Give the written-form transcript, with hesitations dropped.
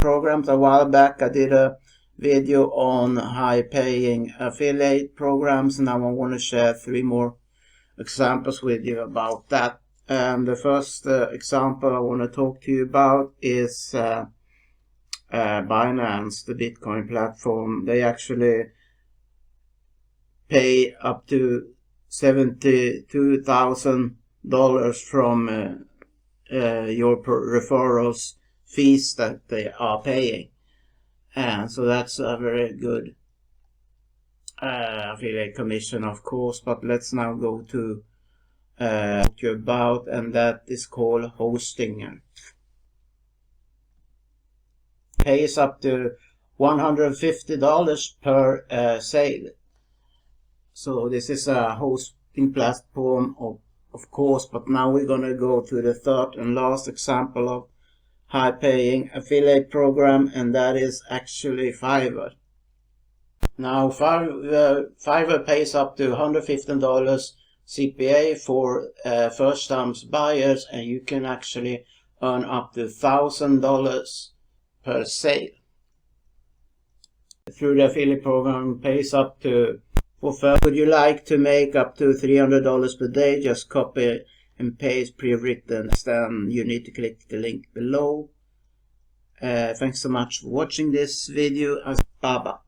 programs. A while back I did a video on high paying affiliate programs. Now I want to share 3 more examples with you about that. The first example I want to talk to you about is Binance, the Bitcoin platform. They actually pay up to $72,000 from your referrals fees that they are paying, and so that's a very good affiliate commission, of course. But let's now go to what you're about, and that is called Hostinger. Pays up to $150 per sale. So this is a hosting platform, of course, but now we're going to go to the third and last example of high-paying affiliate program, and that is actually Fiverr. Now Fiverr pays up to $115 CPA for first-time buyers, and you can actually earn up to $1,000 per sale. Through the affiliate program, pays up to would you like to make up to $300 per day? Just copy and paste pre-written, then you need to click the link below. Thanks so much for watching this video. Bye bye.